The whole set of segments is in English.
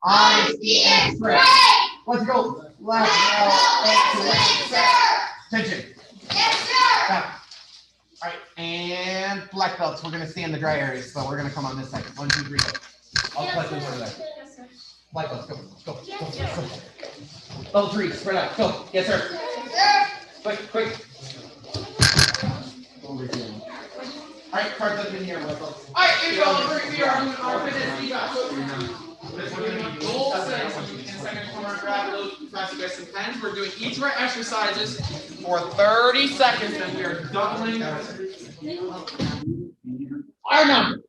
honesty, and strength. Let's go. Left, attention. Yes, sir. Down. All right, and black belts. We're gonna stay in the dry areas, so we're gonna come on this side. 1, 2, 3, go. I'll collect them over there. Yes, sir. Black belts, go, go, Yes, go, sir. go. Level 3, spread out, go. Yes, sir. Yes, Quick, quick. Over here. All right, cards up in here. All right, here we go. We are doing our fitness feedback. We're doing goal setting in the second corner. Grab those as fast as you guys can. We're doing each of our exercises for 30 seconds, and we are doubling our number.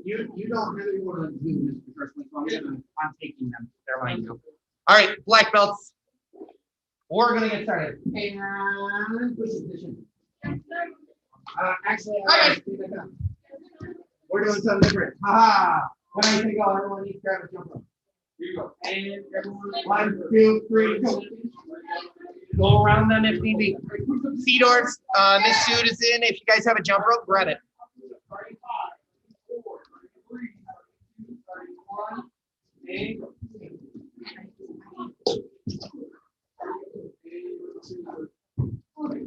You don't really want to do this personally, so I'm taking them. They're mine now. All right, black belts. We're gonna get started. And push position. Actually, we're doing something different. Haha. When I say go, everyone needs to grab a jump rope. Here you go. And everyone, 1, 2, 3, go. Go around them if need be. Seedorfs, this suit is in. If you guys have a jump rope, grab it. 35, 4, 33, 31, and go. Okay.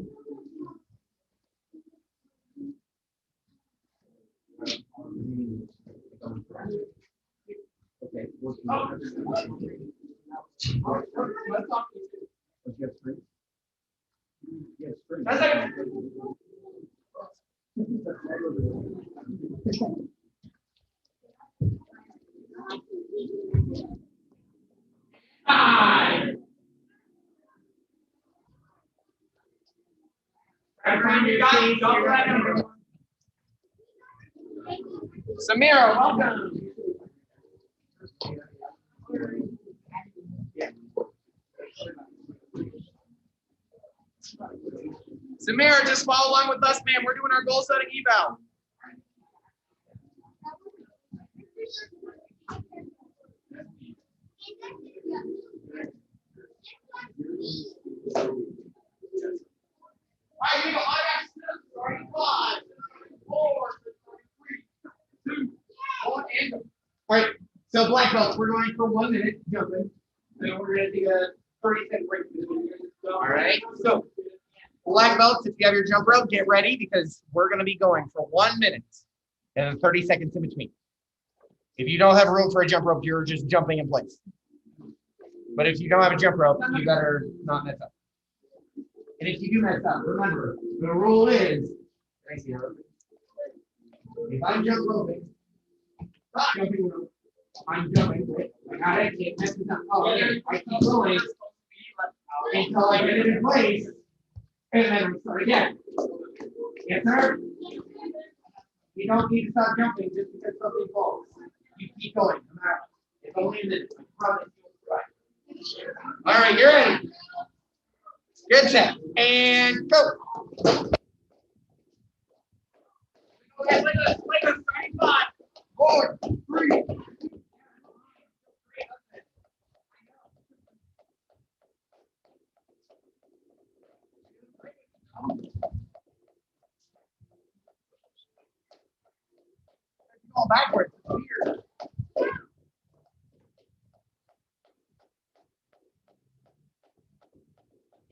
Samira, welcome. Samira, just follow along with us, man. We're doing our goal setting eval. All right, here we go. I got 5, 4, 3, 2, 1, and go. All right, so black belts, we're going for 1 minute jumping. Then we're going to do a 30-second break. All right, so black belts, if you have your jump rope, get ready because we're going to be going for 1 minute and 30 seconds in between. If you don't have room for a jump rope, you're just jumping in place. But if you don't have a jump rope, you better not mess up. And if you do mess up, remember, the rule is, if I'm jump roping, jumping rope, I'm jumping, I got it, it messes up. Oh, okay. I keep going until I get it in place, and then we start again. Yes, sir? You don't need to stop jumping just because something falls. You keep going, no matter what. It's only a minute. I promise you'll try. All right, you're ready. Good set. And go. Okay, like a starting 5, 4, 3. Going backwards. Weird.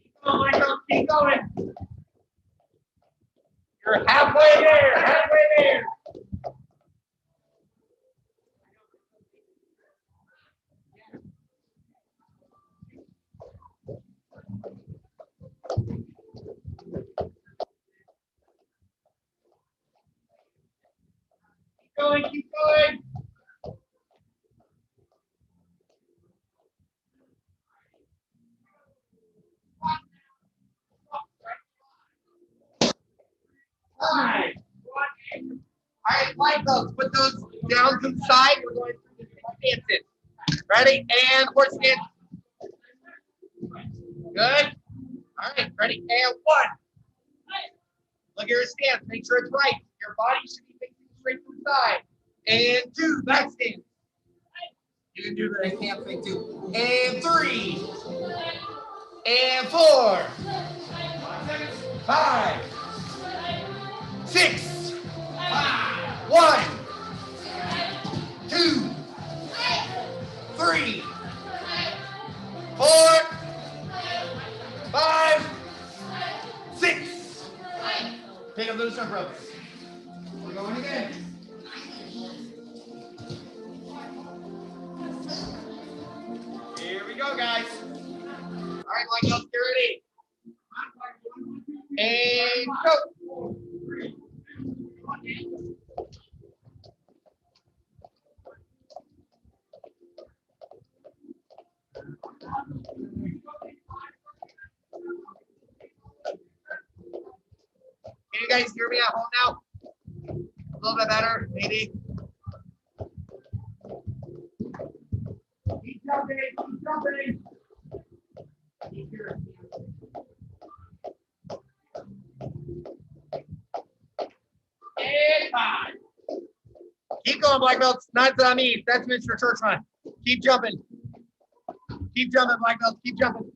Keep going, Michael. Keep going. You're halfway there. Halfway there. Keep going. Keep going. All right, like those. Put those down to the side. We're going through the stances. Ready? And horse stance. Good. All right, ready? And 1. Look at your stance. Make sure it's right. Your body should be facing straight to the side. And 2, back stance. You can do the hand thing too. And 3. And 4. 5. 6. 1. ropes. We're going again. Here we go, guys. All right, black belts, get ready. And go. Can you guys hear me at home now? A little bit better, maybe. Keep jumping, keep jumping. And 5. Keep going, black belts. Not on me. That's Mr. Churchman. Keep jumping. Keep jumping, black belts. Keep jumping.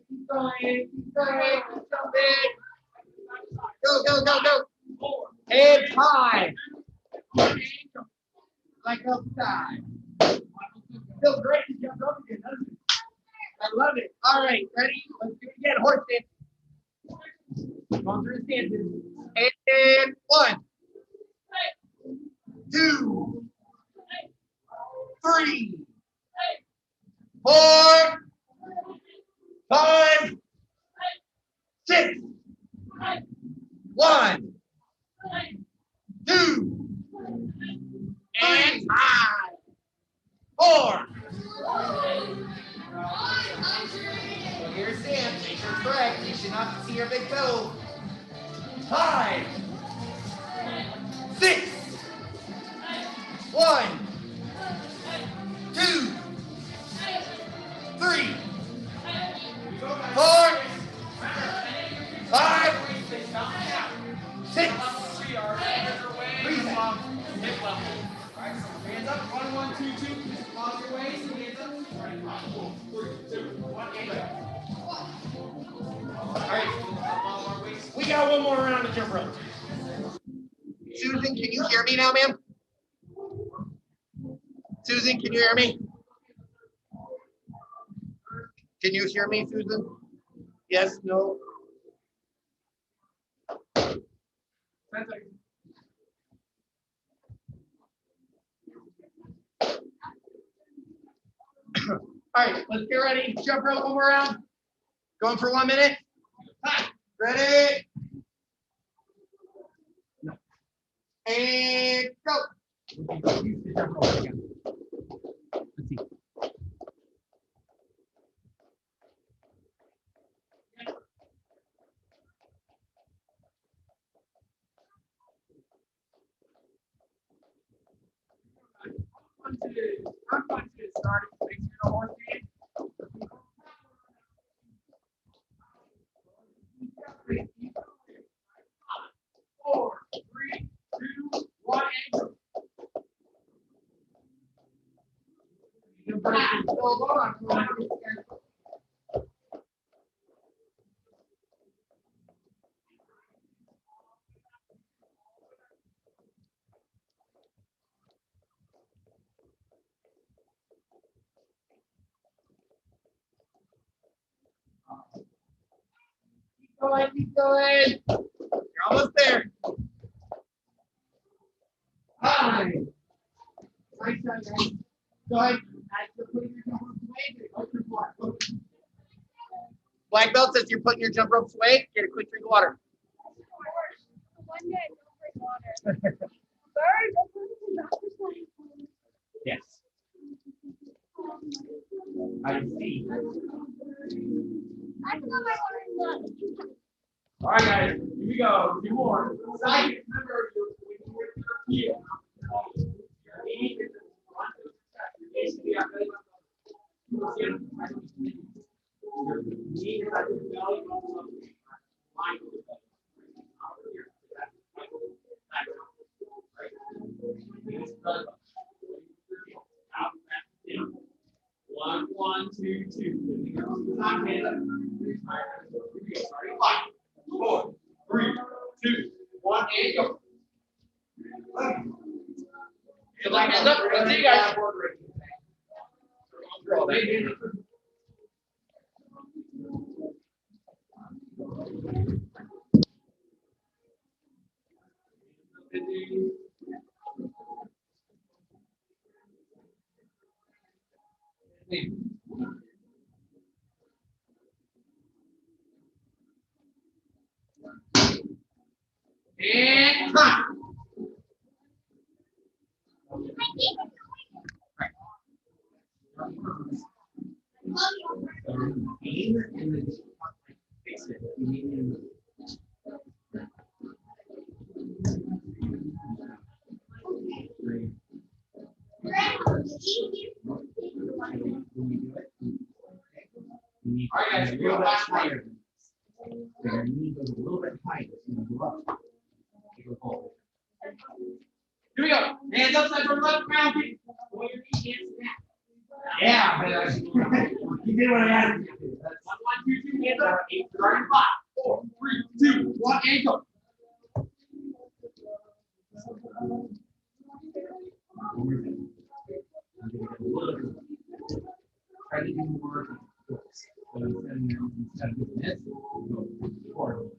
Keep going, keep going, keep jumping. Go, go, go, go. And 5. Like outside. Feels great to jump up again, doesn't it? I love it. All right, ready? Let's do it again. Horse stance. Going through the stances. And 1, 2, 3, 4, 5, 6, 1, 2, and 5, 4. So here's Sam. Make sure it's correct. You should not see your big toe. 5, 6, 1, 2, 3, 4, 5, 6. Hands up, 1, 1, 2, 2. Pause your waist, hands up. 4, 3, 2, 1, and go. All right, we got one more round of jump rope. Susan, can you hear me now, ma'am? Susan, can you hear me? Can you hear me, Susan? Yes, no? All right, let's get ready. Jump rope one more round. Going for 1 minute. Ready? And go. Let's see. I'm going to start. Make sure the horse is. 4, 3, 2, 1, and go. Hold on. Keep going. You're almost there. 5. Nice shot, guys. Go ahead. Black belt says you're putting your jump ropes away. Get a quick drink of water. One day, no drink water. Yes. I see. I forgot my water. All right, guys. Here we go. 2 more. Side. Remember, when you work your heel, your knee is basically your knee is at your belly. Line with the belly. Over here. Out, back, down. 1, 1, 2, 2. Time, hand up. 5, 4, 3, 2, 1, and go. Hands up. Let's see you guys. And time. Aim and then fix it. All right, guys, go back higher. Your knee goes a little bit higher, so you go up. You go forward. Here we go. Hands upside from left round. Pull your knee hands back. Yeah, but you did what I asked you to do. That's 1, 1, 2, 2, hands up. 8, starting 5, 4, 3, 2, 1, and go. Try to do more. So instead of doing this, go forward.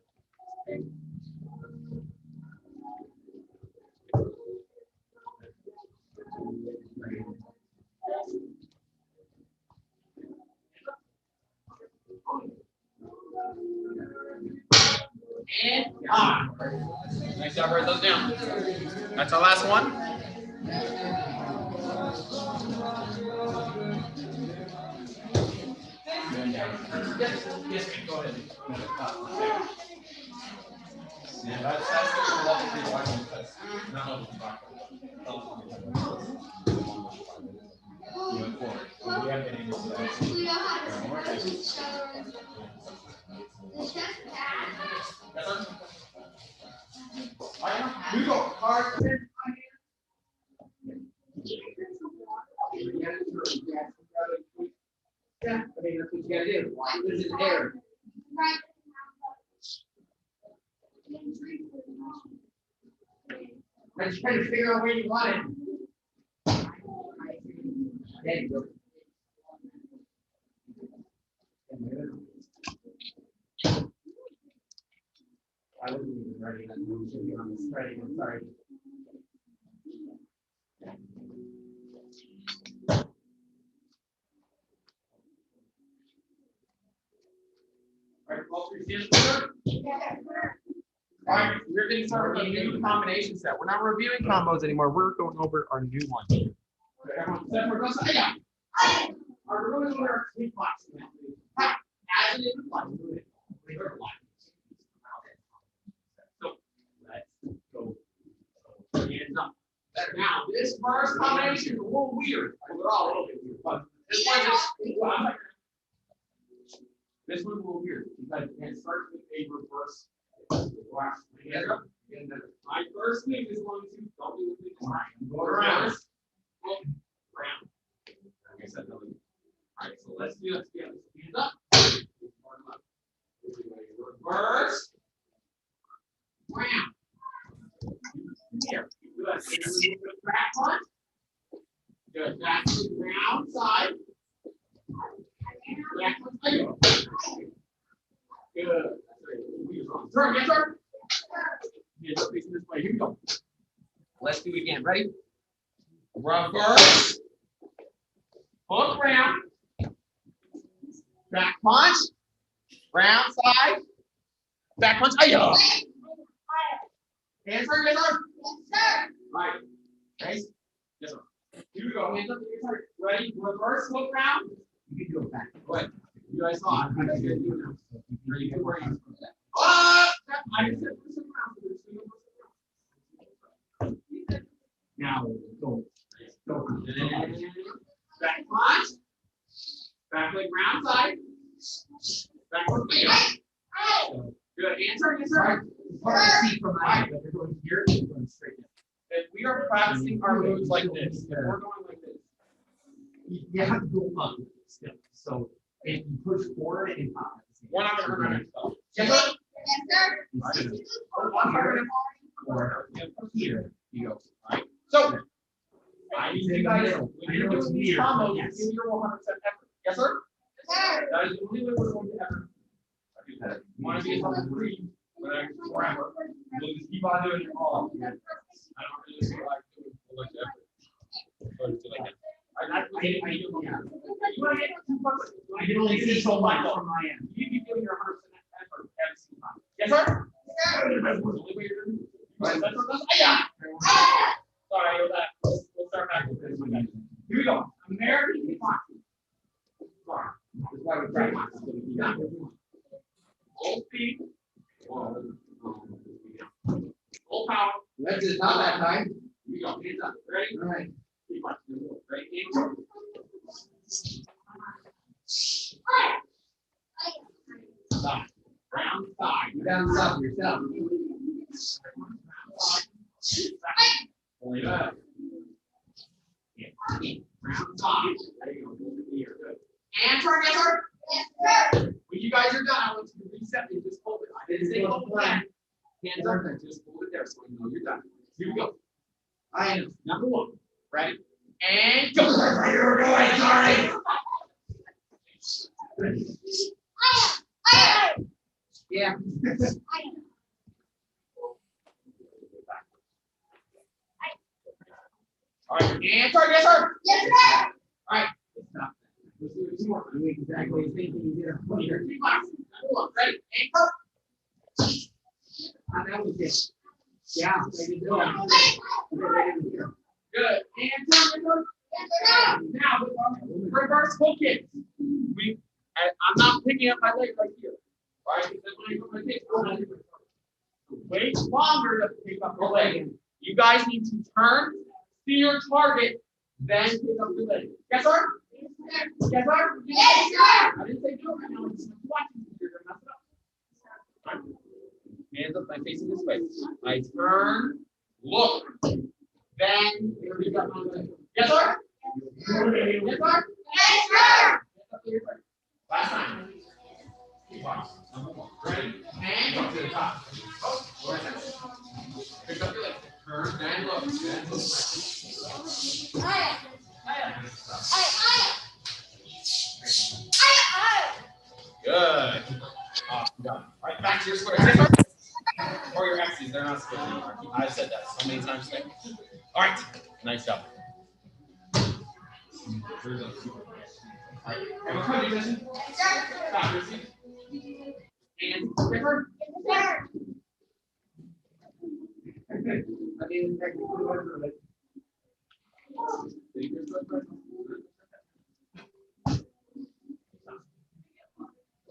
And on. Nice job, write those down. That's our last one. Yes, go ahead. Yeah, that's the level 3 watching because not level 5. You went forward. We haven't been able to do that. We go hard. Yeah, I mean, that's what you gotta do. This is air. I'm just trying to figure out where you want it. There you go. I wasn't even ready. I should be on this ready. I'm sorry. All right, well, all right, we're getting started with a new combination set. We're not reviewing combos anymore. We're going over our new one. Everyone set for us. Yeah. We're going over our sweet box now. As it is applied, we're going to so let's go. Hands up. Now, this first combination is a little weird. Well, they're all a little bit weird, but this one is this one's a little weird because it starts with a reverse. Hands up. And my first thing is going to don't do the thing. Go around. Round. Like I said, all right, so let's do it together. Hands up. Reverse. Round. Here. Good. Back punch. Good. Back to the round side. Back punch. Good. Turn, yes, sir. Hands up facing this way. Here we go. Let's do it again. Ready? Reverse. Hook round. Back punch. Round side. Back punch. Ayo. Hands sir, yes, sir. Yes, sir. Right. Nice. Yes, sir. Here we go. Hands up. Yes, sir. Ready? Reverse hook round. You can do it back. Go ahead. You guys saw it. I'm do it now. Ready? Good work. I just said for some rounds. Now go. Go. Back punch. Back leg round side. Backward. Good. Answer. Yes, sir. It's hard to see from my head, but they're going here and going straight in. If we are practicing our moves like this, if we're going like this, you have to go up still. So if you push forward and up, we're not going to hurt ourselves. Yes, sir. Yes, sir. Or here, you go. All right. So I need you guys, when you're doing these combos, give your 100% effort. Yes, sir? That is the only way we're going to ever do that. You want to be something free, whether it's forever, you'll just keep on doing it all. I don't really feel like doing so much effort. So I feel like that. I can only see so much from my end. You keep doing your 100% effort every single time. Yes, sir? That's the only way you're going to do it. Right, that's what that's. Sorry, we'll start back with this one. Here we go. American kickboxing. Sorry. This is why we practice. Full speed. Full power. That's it, not that time. Here we go. Hands up. Ready? All right. Ready? Hands up. Stop. Round side. You down south yourself. Pull it up. Yeah. Round side. There you go. Here. Good. And turn, yes, sir. Yes, sir. When you guys are done, I want you to reset and just hold it. I didn't say hold it. Hands up and just hold it there so you know you're done. Here we go. I am number one. Ready? And go. You're going, sorry. Yeah. All right, and turn, yes, sir. Yes, sir. All right, stop. Let's do it two more. I'm exactly thinking you did a pointer. Three boxes. Ready? And go. That was it. Yeah. I did do it. Good. And turn, Yes, sir. now, reverse hook kicks. I'm not picking up my leg right here. All right, because when I put my kick, wait longer to pick up your leg. You guys need to turn, see your target, then pick up your leg. Yes, sir? Yes, sir? Yes, sir. I didn't say do it right now. I'm just watching you. You're going to mess it up. All right. Hands up. I'm facing this way. I turn, look, then pick up my leg. Yes, sir? Yes, sir? Yes, sir. Last time. Number one. Ready? And go to the top. Oh, pick up your leg. Turn and look. Then look. Good. Awesome. All right, back to your squares. Yes, sir? Or your X's. They're not squares anymore. I've said that so many times today. All right. Nice job. All right. Have a good position. Stop your seat. And different. Yes, sir. I didn't technically remember it.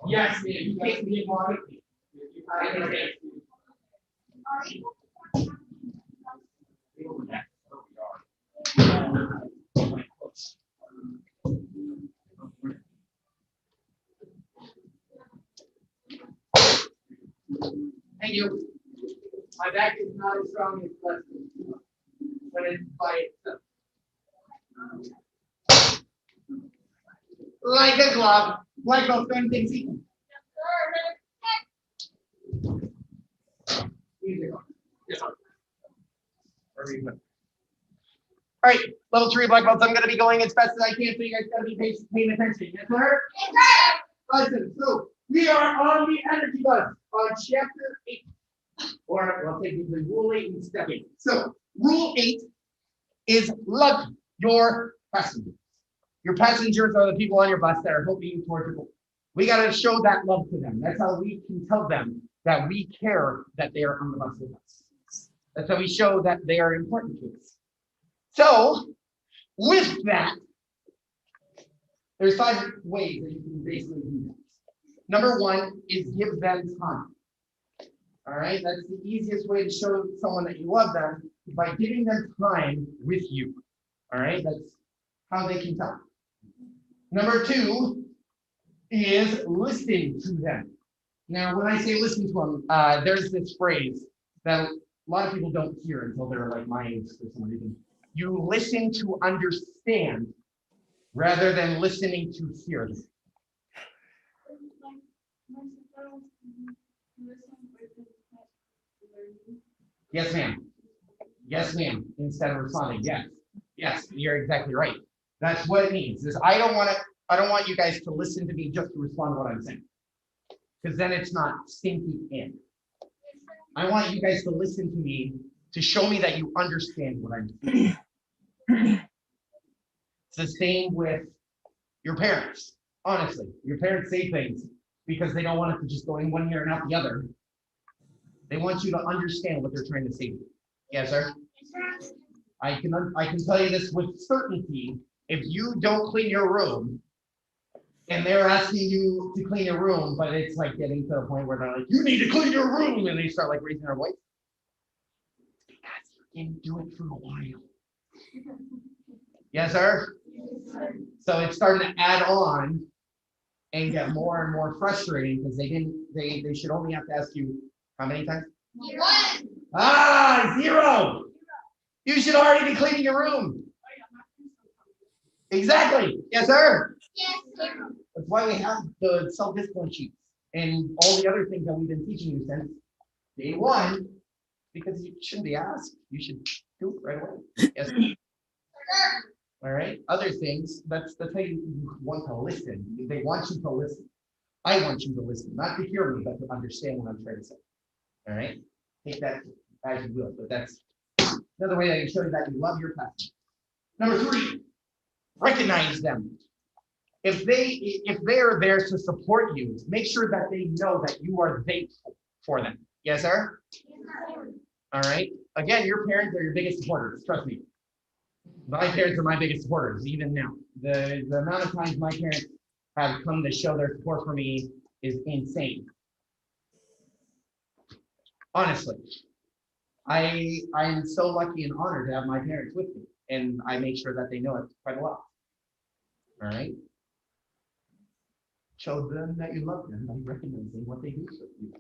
Yes, man. You can't be more of me. Thank you. My back is not as strong as Leslie's, but it's by itself. Like a glove, like those things equal. Yes, sir. Very good. All right, level 3 black belts. I'm going to be going as fast as I can, so you guys got to be paying attention. Yes, sir? Yes, sir. Listen, so we are on the energy bus on chapter 8, or I'll take you to rule 8 and step 8. So rule 8 is love your passengers. Your passengers are the people on your bus that are helping you towards your goal. We got to show that love to them. That's how we can tell them that we care that they are on the bus with us. That's how we show that they are important to us. So with that, there's 5 ways that you can basically do that. Number 1 is give them time. All right, that's the easiest way to show someone that you love them, is by giving them time with you. All right, that's how they can tell. Number 2 is listen to them. Now, when I say listen to them, there's this phrase that a lot of people don't hear until they're like my age for some reason. You listen to understand rather than listening to hear. Yes, ma'am. Yes, ma'am. Instead of responding, yes. Yes, you're exactly right. That's what it means. Is I don't want you guys to listen to me just to respond to what I'm saying. Because then it's not sinking in. I want you guys to listen to me to show me that you understand what I'm saying. It's the same with your parents. Honestly, your parents say things because they don't want it to just go in one ear and out the other. They want you to understand what they're trying to say to you. Yes, sir? I can tell you this with certainty. If you don't clean your room and they're asking you to clean your room, but it's like getting to a point where they're like, you need to clean your room, and they start like raising their voice. Because you didn't do it for a while. Yes, sir? So it's starting to add on and get more and more frustrating because they should only have to ask you how many times? 0. You should already be cleaning your room. Exactly. Yes, sir. Yes, sir. That's why we have the self-discipline sheets and all the other things that we've been teaching you since day one, because you shouldn't be asked. You should do it right away. Yes. All right. Other things, that's how you want to listen. They want you to listen. I want you to listen, not to hear me, but to understand what I'm trying to say. All right. Take that as you will, but that's another way I can show you that you love your pastor. Number 3, recognize them. If they are there to support you, make sure that they know that you are thankful for them. Yes, sir? All right. Again, your parents are your biggest supporters. Trust me. My parents are my biggest supporters, even now. The amount of times my parents have come to show their support for me is insane. Honestly. I'm so lucky and honored to have my parents with me, and I make sure that they know it quite a lot. All right. Show them that you love them by recognizing what they do for you.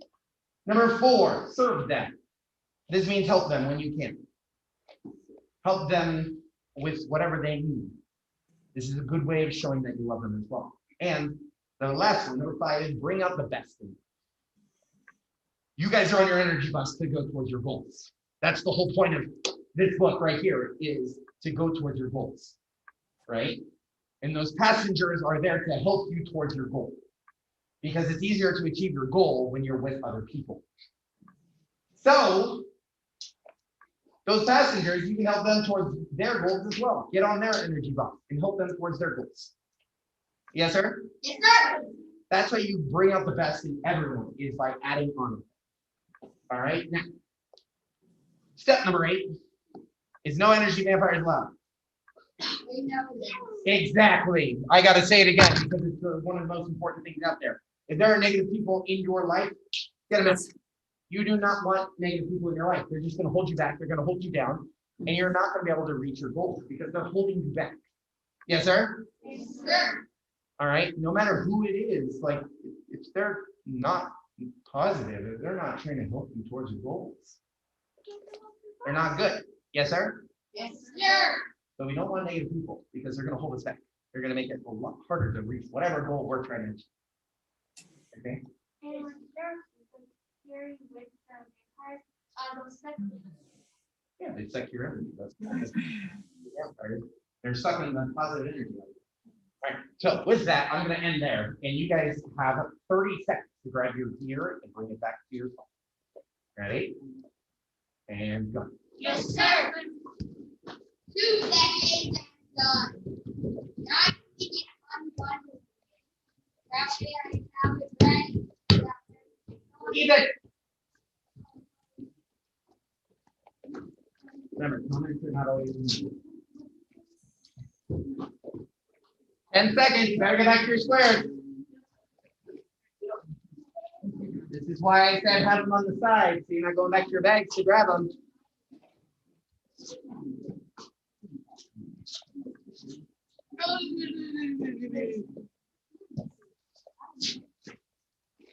Number 4, serve them. This means help them when you can. Help them with whatever they need. This is a good way of showing that you love them as well. And the last one, number 5, is bring out the best in them. You guys are on your energy bus to go towards your goals. That's the whole point of this book right here, is to go towards your goals, right? And those passengers are there to help you towards your goal, because it's easier to achieve your goal when you're with other people. So those passengers, you can help them towards their goals as well. Get on their energy bus and help them towards their goals. Yes, sir? Yes, sir. That's how you bring out the best in everyone, is by adding on. All right. Now, step number 8 is no energy vampires allowed. We know that. Exactly. I got to say it again because it's one of the most important things out there. If there are negative people in your life, get them out. You do not want negative people in your life. They're just going to hold you back. They're going to hold you down, and you're not going to be able to reach your goals because they're holding you back. Yes, sir? Yes, sir. All right. No matter who it is, like if they're not positive, if they're not trying to help you towards your goals, they're not good. Yes, sir? Yes, sir. So we don't want negative people because they're going to hold us back. They're going to make it a lot harder to reach whatever goal we're trying to achieve. Okay? Yeah, they suck your energy. They're sucking the positive energy. All right. So with that, I'm going to end there, and you guys have 30 seconds to grab your gear and bring it back to your phone. Ready? And go. Yes, sir. 2 seconds done. Now you get on one. Grab it, grab it, ready. Keep it. Remember, comments are not always needed. 10 seconds. You better get back to your squares. This is why I said have them on the side, so you're not going back to your bags to grab them.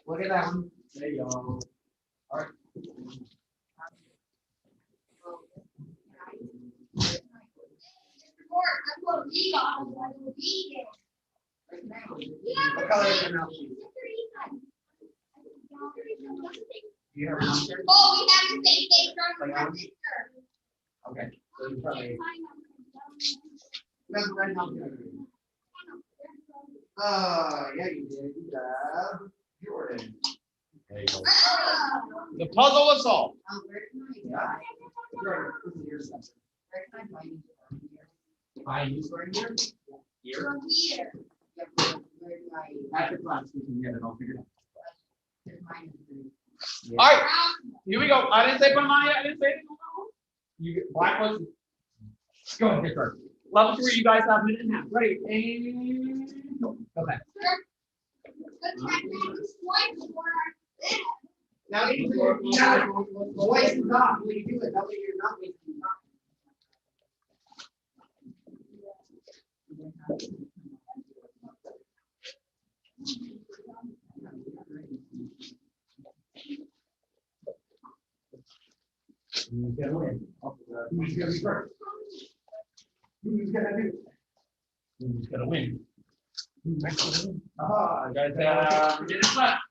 Look at that one. There you go. All right. What color is your mouth? Do you have a monster? Oh, we have to take it from Like our ours? sister. Okay. So you probably That's right now. Yeah, you did. You have Jordan. There you go. Oh. The puzzle was solved. Yeah. Jordan, this is your section. Find you square here. Here. From here. At the class, we can get it all figured out. Yeah. All right, here we go. I didn't say put them on yet. I didn't say anything. You get black ones. Go ahead, Victor. Level 3, you guys have a minute and a half. Ready? And go. Okay. Now, you gotta voice and talk when you do it. That way you're not wasting time. Who's gonna win? Who's gonna be first? Who's gonna do? Who's gonna win? Who's gonna win? Ah, You guys, minutes left.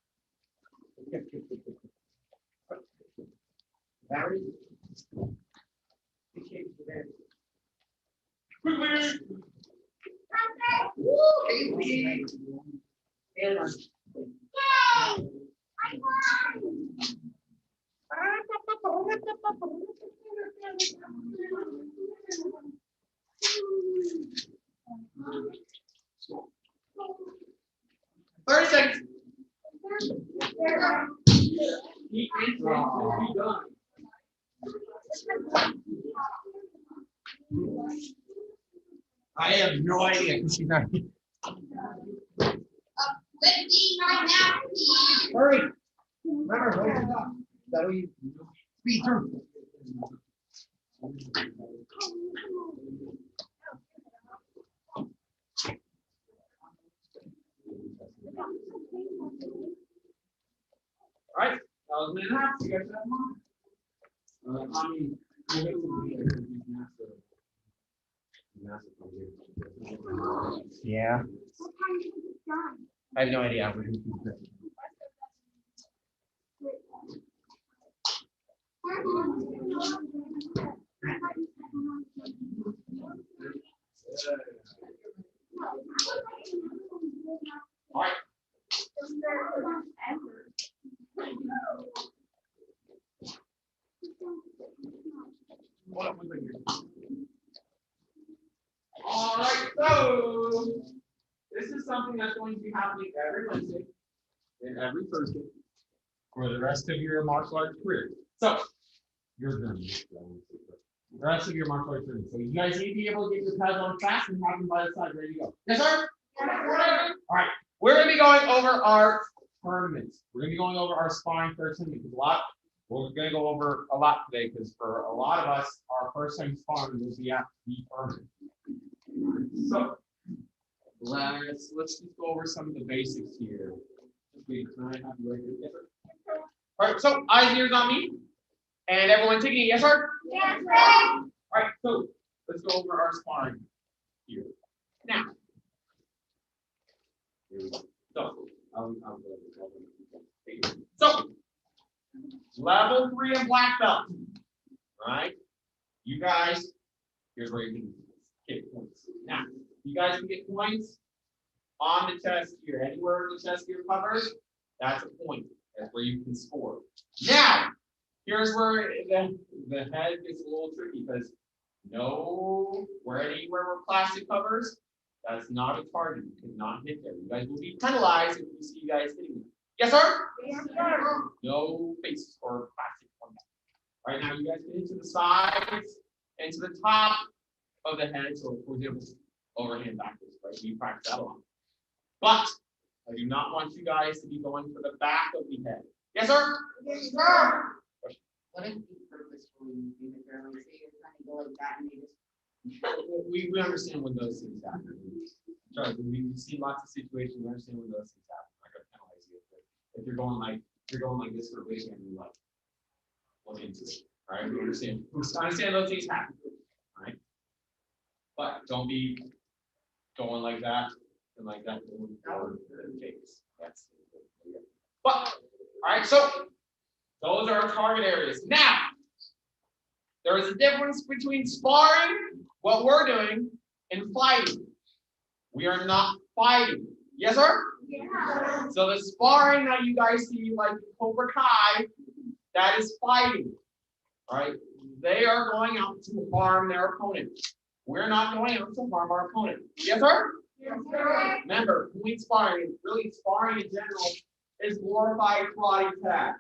Barry. Quickly. Woo, Haley. Taylor. Thirty seconds. He will be done. I have no idea because she's not here. Lifting right now, please. Hurry. Remember, voice and talk. That way you speed through. All right, that was a minute and a half. You guys have one? I mean, Yeah. I have no idea. All right. Hold on one second. All right, so this is something that's going to be happening every Wednesday and every Thursday for the rest of your martial arts career. So you're done. The rest of your martial arts career. So you guys need to be able to get your pads on fast and have them by the side ready to go. Yes, sir? All right. We're going to be going over our tournaments. We're going to be going over our sparring first tournament because we're going to go over a lot today because for a lot of us, our first time sparring was the tournament. So let's just go over some of the basics here. Wait, can I have you right here? Yes, sir. All right, so eyes and ears on me. And everyone taking it, yes, sir? Yes, sir. All right, so let's go over our sparring here. Now. Here we go. So, level 3 and black belt. All right. You guys, here's where you can get points. Now, you guys can get points on the chest here. Anywhere the chest here covers, that's a point. That's where you can score. Now, here's where the head gets a little tricky because anywhere where plastic covers, that's not a target. You cannot hit there. You guys will be penalized if we see you guys hitting them. Yes, sir? Yes, sir. No face or plastic on that. Right now, you guys get into the sides and to the top of the head. So, for example, overhand backwards, right? We practice that a lot. But I do not want you guys to be going for the back of the head. Yes, sir? Yes, sir. What if you purposefully do the girl, say you're trying to go like that and they just. We understand when those things happen. Trust me, we've seen lots of situations. We understand when those things happen. I'm not gonna penalize you. If you're going like this for a weekend, we like look into it. All right, we understand. We understand those things happen. All right, but don't be going like that and like that. That's. But all right, so those are our target areas. Now, There is a difference between sparring, what we're doing, and fighting. We are not fighting. Yes, sir? Yeah. So the sparring that you guys see, like Cobra Kai, that is fighting. All right? They are going out to harm their opponent. We're not going out to harm our opponent. Yes, sir? Yes, sir. Remember, point sparring, really sparring in general, is glorified karate tag.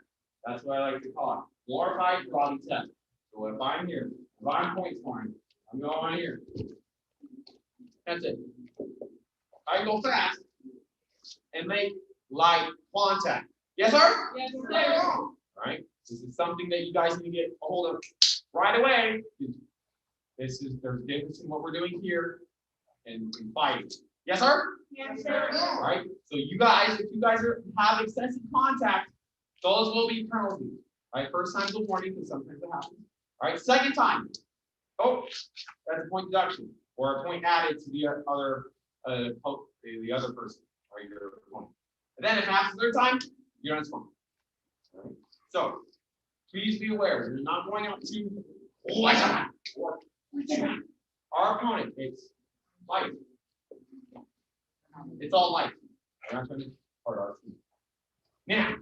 That's what I like to call it. Glorified karate tag. So if I'm here, if I'm point sparring, I'm going on here. That's it. I go fast and make light contact. Yes, sir? Yes, sir. All right. This is something that you guys need to get a hold of right away. There's a difference in what we're doing here and fighting. Yes, sir? Yes, sir. All right. So you guys, if you guys have excessive contact, those will be penalties. All right. First time's a warning, because sometimes it happens. All right. Second time. Oh, that's a point deduction or a point added to the other person or your opponent. And then if it happens the third time, you're on spot. All right. So please be aware, you're not going out to or our opponent. It's life. It's all life. We're not trying to part our team. Now,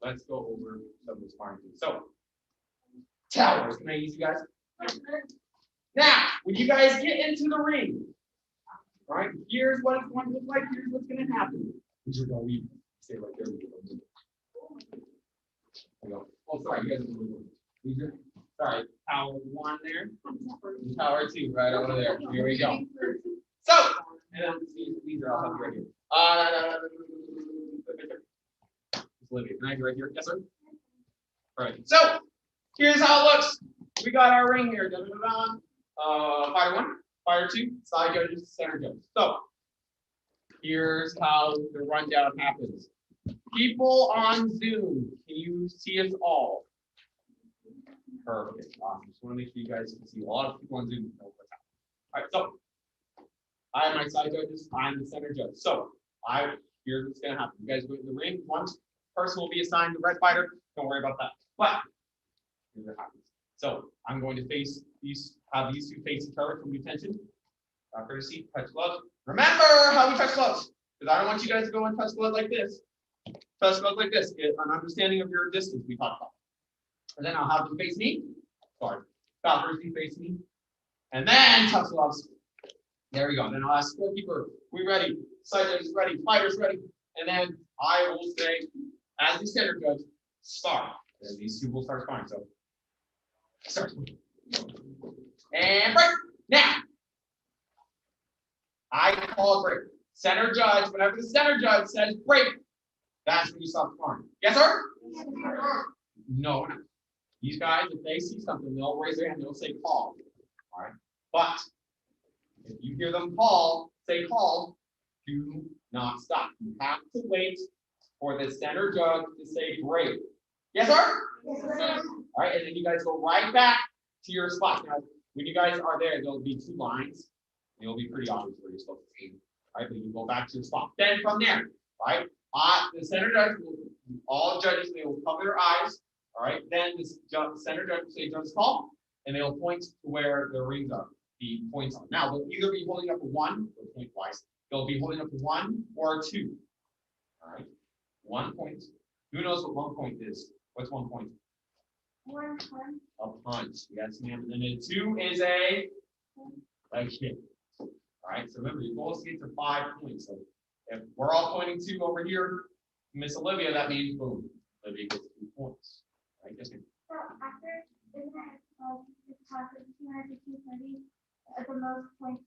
let's go over some of the sparring things. So, towers. Can I use you guys? Now, when you guys get into the ring, all right, here's what it's going to look like. Here's what's going to happen. You're going to leave. Stay right there. There we go. Oh, sorry, you guys are sorry, tower 1 there. Tower 2 right over there. Here we go. So, and then these are all help you right here. Olivia, can I have you right here? Yes, sir. All right. So, here's how it looks. We got our ring here. Fighter 1, fighter 2, side judges, center judges. So, here's how the rundown happens. People on Zoom, can you see us all? Perfect. Awesome. Just want to make sure you guys can see. A lot of people on Zoom know what's happening. All right, so I am my side judges. I'm the center judge. So here's what's gonna happen. You guys go in the ring. One person will be assigned the red fighter. Don't worry about that. But here's what happens. So I'm going to have these two face each other from detention. Courtesy, touch gloves. Remember how we touch gloves, because I don't want you guys to go and touch gloves like this. Touch gloves like this. Get an understanding of your distance we talked about. And then I'll have them face me. Sorry. Courtesy, face me. And then touch gloves. There we go. Then I'll ask goalkeeper, we ready? Side judges ready? Fighters ready? And then I will say, as the center judge, spar. And these two will start sparring. So start. And break. Now, I call a break. Center judge, whenever the center judge says break, that's when you stop sparring. Yes, sir? Yes, sir. No. These guys, if they see something, they'll raise their hand, they'll say call. All right. But if you hear them say call, do not stop. You have to wait for the center judge to say break. Yes, sir? Yes, sir. All right, and then you guys go right back to your spot. Now, when you guys are there, there'll be 2 lines. It'll be pretty obvious where you're supposed to be. All right, but you go back to your spot. Then from there, right? The center judge all judges, they will cover their eyes. All right, then the center judge will say judge's call, and they'll point to where the rings are. The points are. Now they'll either be holding up a 1 or point twice. They'll be holding up a 1 or a 2. All right, 1 point. Who knows what 1 point is? What's 1 point? 1 punch. A punch. Yes, ma'am. And then a 2 is a kick. All right. So remember, your goal is to get to 5 points. So if we're all pointing to over here, Miss Olivia, that means boom, Olivia gets 2 points. Right? Yes, ma'am. So after, isn't it it's possible 200 to 230 at the most points?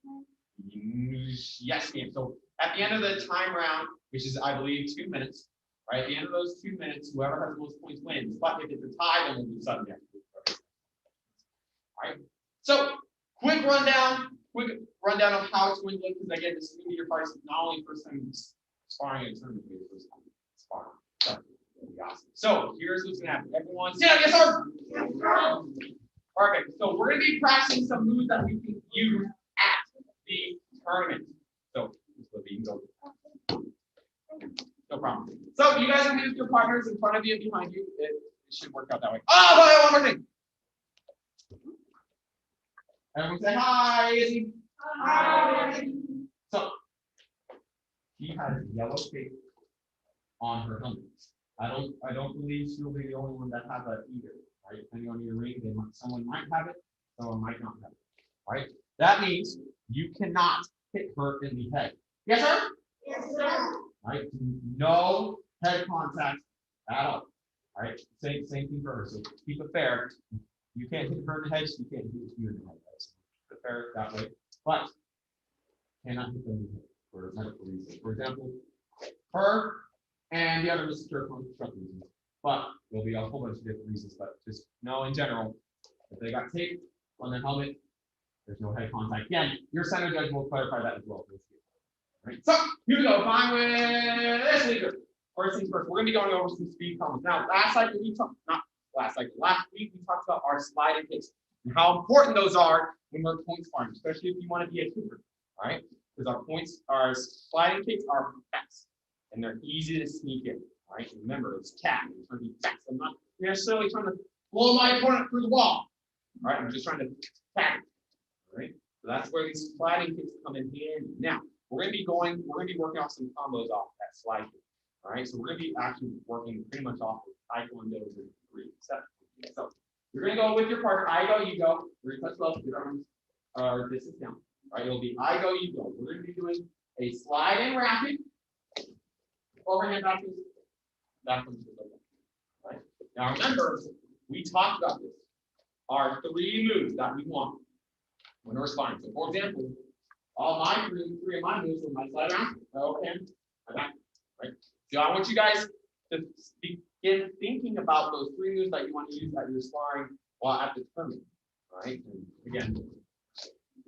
Yes, ma'am. So at the end of the time round, which is I believe 2 minutes, right? At the end of those 2 minutes, whoever has the most points wins. But if it's a tie, then we'll do sudden death. All right. So quick rundown of how it's going to look, because again, this is going to be your first, not only first time sparring in a tournament, but your first time sparring. So that'll be awesome. So here's what's going to happen. Everyone, sit up, yes, sir. Yes, sir. Perfect. So we're going to be practicing some moves that we can use at the tournament. So you can go. No problem. So you guys are going to use your partners in front of you and behind you. It should work out that way. Oh, one more thing. Everyone say hi, Izzy. Hi. So, she has yellow tape on her helmet. I don't believe she'll be the only one that has that either, right? Depending on your ring, someone might have it, someone might not have it, right? That means you cannot hit her in the head. Yes, sir? Yes, sir. Right? No head contact at all. Right? Same thing for her. So keep it fair. You can't hit her in the head, she can't hit you in the head. Right? So keep it fair that way. But cannot hit them in the head for medical reasons. For example, her and the other is struck reasons. But there'll be a whole bunch of different reasons. But just know in general, if they got tape on their helmet, there's no head contact. Again, your center judge will clarify that as well. Right. So here we go. Fine with this leader. First things first, we're gonna be going over some speed comments. Now, last week we talked about our sliding kicks and how important those are when we're points farming, especially if you want to be a keeper. All right, because our sliding kicks are fast and they're easy to sneak in. All right, remember it's cat. I'm trying to be fast. I'm not necessarily trying to blow my opponent through the wall. All right, I'm just trying to tag. All right, so that's where these sliding kicks come in handy. Now, we're gonna be working off some combos off that slide kick. All right, so we're gonna be actually working pretty much off of taekwondo's in 3 steps. So you're gonna go with your partner. I go, you go. We're gonna touch both your arms or distance down. All right, it'll be I go, you go. We're gonna be doing a slide and rapid overhand backwards, backwards. All right. Now remember, we talked about this. Our 3 moves that we want when we're sliding. So for example, all my three of my moves are my slide around, my overhand, my back. Right? So I want you guys to begin thinking about those 3 moves that you want to use that you're sparring while at the tournament. Right? And again,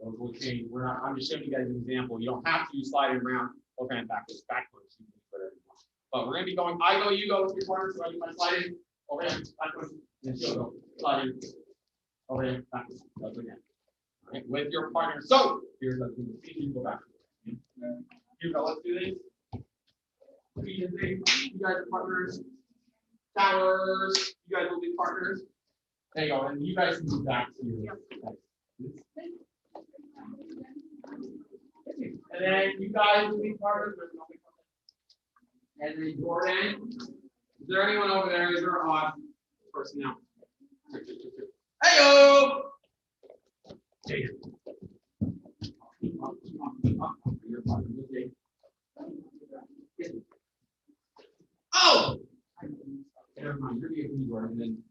those will change. I'm just showing you guys an example. You don't have to use sliding around, overhand, backwards, backwards, whatever you want. But we're gonna be going, I go, you go with your partner. So I do my sliding, overhand, backwards, and she'll go sliding, overhand, backwards, again. Right, with your partner. So here's the thing. You go back. Here we go. Let's do this. You guys are partners. Towers. You guys will be partners. There you go. And you guys can move back to your. And then you guys will be partners. And then Jordan. Is there anyone over there? Is there an odd person now? Hey-o! Oh! Never mind, you're being Igor, and then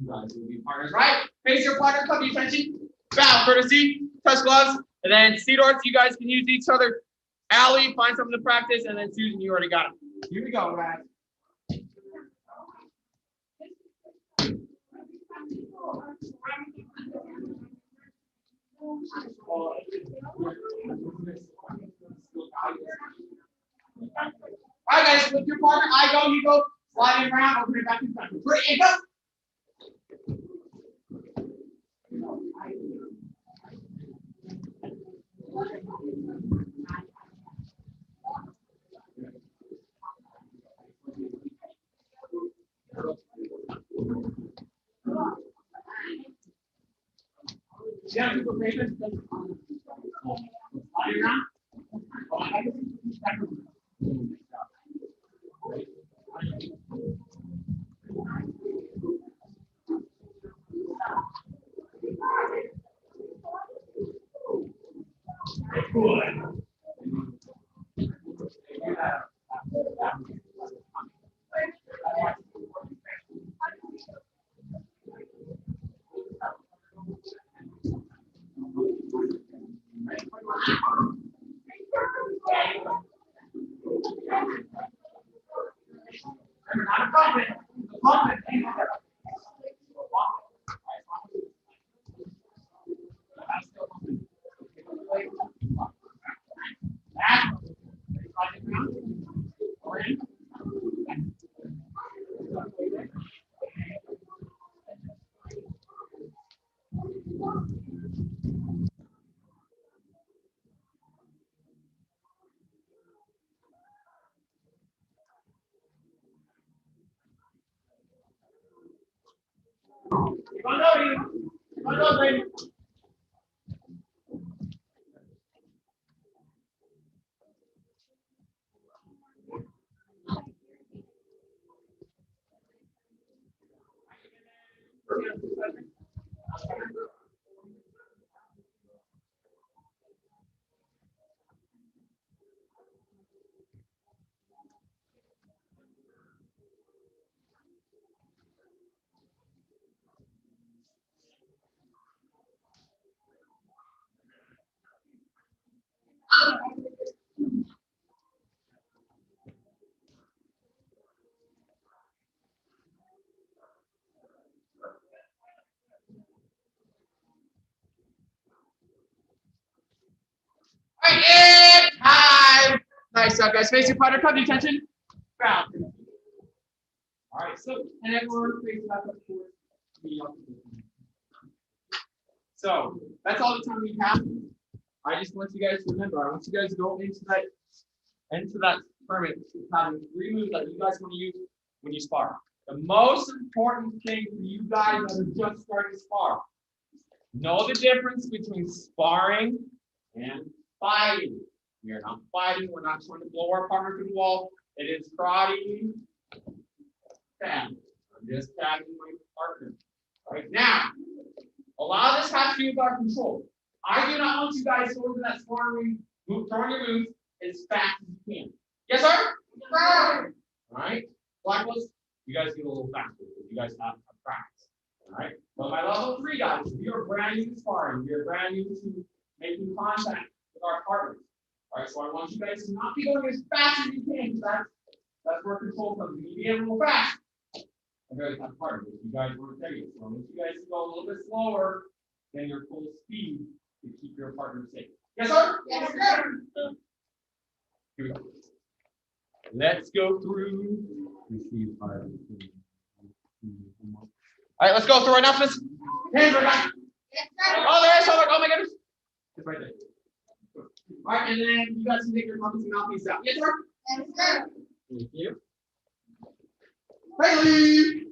you guys will be partners, right? Face your partner, come to attention. Bow, courtesy, touch gloves, and then Seedorts, you guys can use each other. Allie, find something to practice, and then Susan, you already got it. Here we go, guys. All right, guys, with your partner, I go, you go, slide it around, open it back in front. Ready, and go. Yeah, people patient. Slide it around. All right, it's time. Nice job, guys. Face your partner, come to attention. Ground. All right, so, and everyone face back up towards me. So, that's all the time we have. I just want you guys to remember, I want you guys to go into that tournament having 3 moves that you guys want to use when you spar. The most important thing for you guys that are just starting to spar, know the difference between sparring and fighting. We are not fighting. We're not trying to blow our partner to the wall. It is karate. Tag. I'm just tagging my partner. Right now, a lot of this has to do with our control. I do not want you guys to go into that sparring move, throwing your moves as fast as you can. Yes, sir? All right. Black belts, you guys get a little faster because you guys have practice. All right. But my level 3 guys, we are brand new to sparring. We are brand new to making contact with our partners. All right. So I want you guys to not be going as fast as you can because that's where control comes. You need to be able to go fast. I'm very tough partner. If you guys want to tell you, so I want you guys to go a little bit slower than your full speed to keep your partner safe. Yes, sir? Yes, sir. Here we go. Let's go through. All right, let's go through our announcements. Hands are back. Yes, sir. Oh, there's something. Oh my goodness. It's right there. All right, and then you guys can take your mouthpiece and mouthpiece out. Yes, sir? Yes, sir. Thank you. Haley.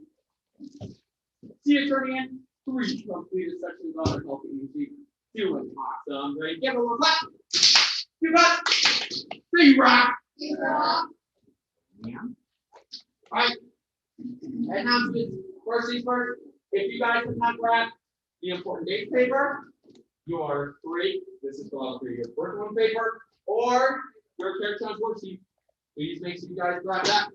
See you turning in 3 completed sections on our healthy music. 2 and awesome. Great. Give it one clap. 2 claps. 3 rock. You rock. Yeah. All right. Announcements. First things first. If you guys have not grabbed the important date paper, your 3. This is for all 3. Your first one paper or your character worksheet. Please make sure you guys grab that.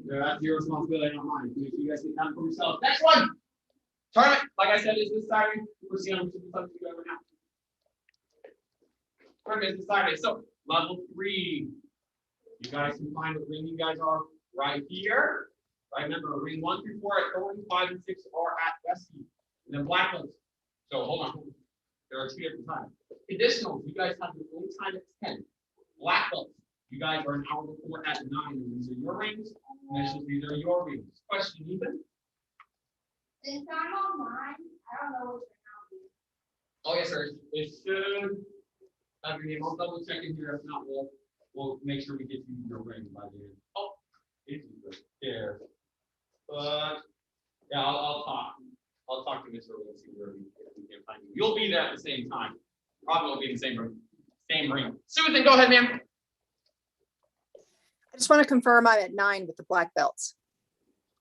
That's your responsibility, I don't mind. Make sure you guys get that for yourself. Next one. Tournament, like I said, is this Saturday. We're seeing how much fun you go right now. Tournament is this Saturday. So, level 3. You guys can find what ring you guys are right here. Right, remember, ring 1 through 4 at Thornton, 5 and 6 are at Westminster. And then black belts. So, hold on. There are 2 different times. Conditionals, you guys have your own time at 10. Black belts. You guys are an hour before at 9. And these are your rings. And these are your rings. Question, Ethan? Since I'm online, I don't know what's going Oh, yes, sir. It should have your name. I'll double check in here. If not, we'll make sure we get you your ring by the end. Oh, it's right there. But yeah, I'll talk to Mr. Earl and see where we can find you. You'll be there at the same time. Probably will be in the same room. Same ring. Susan, go ahead, ma'am. I just want to confirm I'm at 9 with the black belts.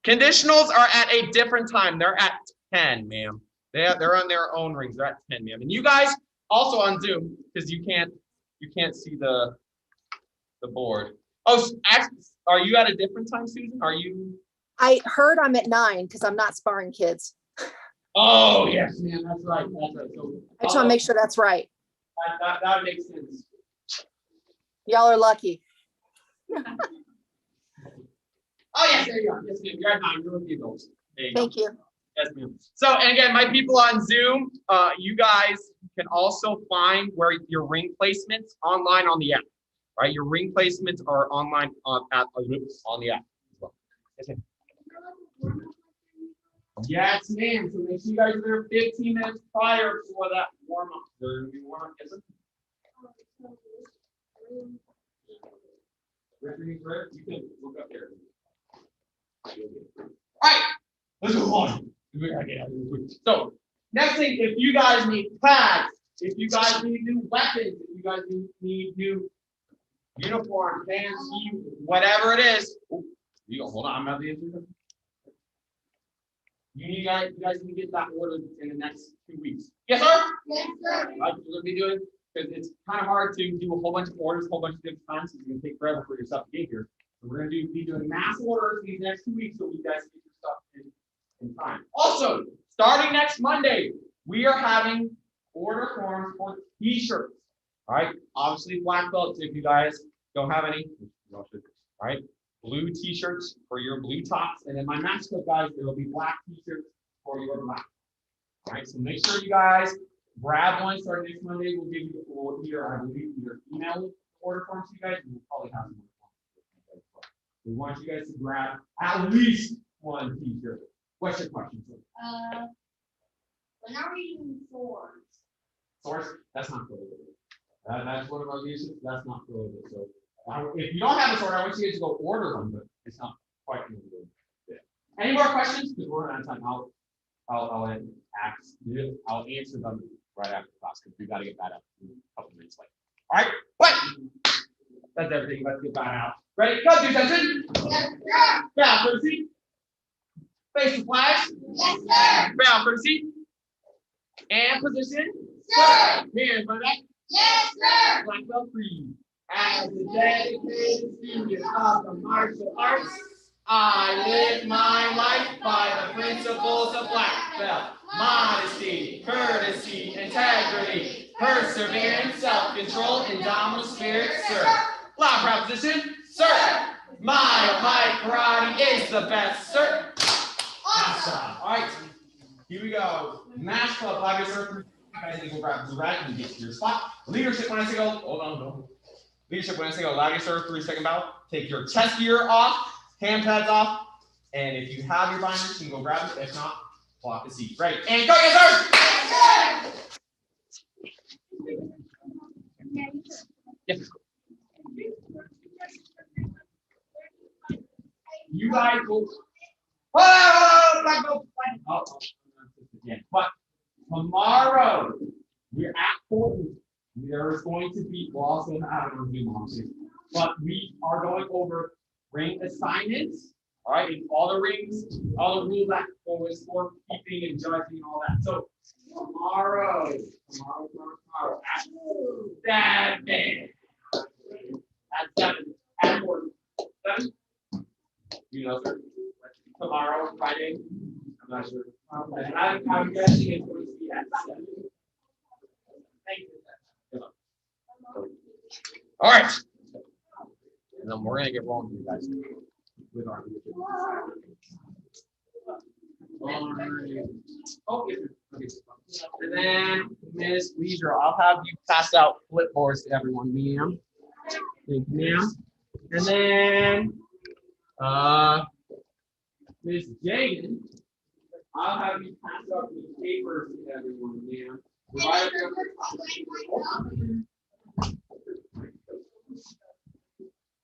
Conditionals are at a different time. They're at 10, ma'am. They're on their own rings. They're at 10, ma'am. And you guys also on Zoom because you can't see the board. Oh, are you at a different time, Susan? Are you? I heard I'm at 9 because I'm not sparring kids. Oh yes, ma'am. That's right. That's right. So I just want to make sure that's right. that makes sense. Y'all are lucky. Oh yes, there you are. Yes, ma'am. You're at 9. You're with the adults. There you go. Thank you. Yes, ma'am. So, and again, my people on Zoom, you guys can also find where your ring placements online on the app, right? Your ring placements are online on the app as well. Yes, ma'am. Yes, ma'am. So make sure you guys are there 15 minutes prior for that warm up. There will be warm up. Yes, sir. You can look up there. All right, let's go on. So, next thing, if you guys need pads, if you guys need new weapons, if you guys need new uniform, pants, whatever it is. You go, hold on, I'm not the answer. You guys can get that ordered in the next 2 weeks. Yes, sir? Yes, sir. Right, we're gonna be doing, because it's kind of hard to do a whole bunch of orders, a whole bunch of different times, it's gonna take forever for your stuff to get here. So we're gonna be doing mass orders these next 2 weeks, so you guys can get your stuff in time. Also, starting next Monday, we are having order forms for t-shirts. All right, obviously black belts, if you guys don't have any, all right, blue t-shirts for your blue tops, and then my max coat guys, there will be black t-shirts for your black. All right, so make sure you guys grab one starting next Monday. We'll give you I believe, either email order forms to you guys, and we'll probably have them. We want you guys to grab at least one t-shirt. What's your question, sir? When are we doing swords? Source, that's not prohibited. That's one of our uses, that's not prohibited. So if you don't have a sword, I want you guys to go order one, but it's not quite prohibited. Yeah. Any more questions? Because we're out of time. I'll answer them right after class because we got to get that up in a couple minutes later. All right, but that's everything. Let's get that out. Ready? Go, do attention. Yes, sir. Bow for the seat. Face the flash. Yes, sir. Bow for the seat. And position. Sir. Hands by that. Yes, sir. Black belt free. As a dedicated student of the martial arts, I live my life by the principles of black belt. Modesty, courtesy, integrity, perseverance, self-control, indomitable spirit, sir. Loud proud position, sir. My karate is the best, sir. Awesome. All right, here we go. Mash club, live your sir. You guys need to go grab the rack and get to your spot. Leadership, when I say go, hold on, no. Leadership, when I say go, allow your serve 3-second bow. Take your chest gear off, hand pads off, and if you have your binders, you can go grab it. If not, block the seat. Ready, and go, yes, sir! Yes, sir. You guys will. Whoa! Black belt. Yeah, but tomorrow we're at Portland. There is going to be, we'll also have it on Zoom, obviously, but we are going over ring assignments, all right, and all the rings, all the rules that go with score keeping and judging and all that. So tomorrow at 7. At 7. You know, sir. Tomorrow, Friday. I'm not sure. I'm guessing it's going to be at 7. Thank you. All right. And then we're gonna get rolling with you guys with our okay. And then Ms. Leisure, I'll have you pass out flipboards to everyone, ma'am. Thank you, ma'am. And then Ms. Jagan, I'll have you pass out the papers to everyone, ma'am. Right.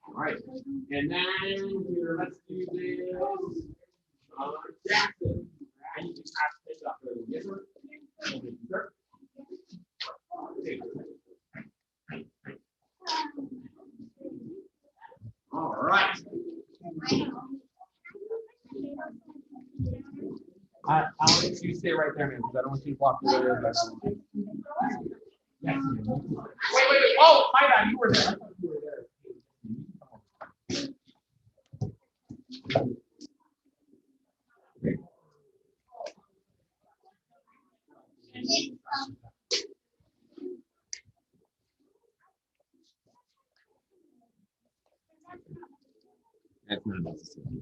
All right, and then here, let's do this. Jackson, I need to pass this up. Yes, sir. Sure. All right. I'll let you stay right there, man, because I don't want you to block the way there. Yes. Wait. Oh, my bad. You were there. I thought you were there. That's not necessary.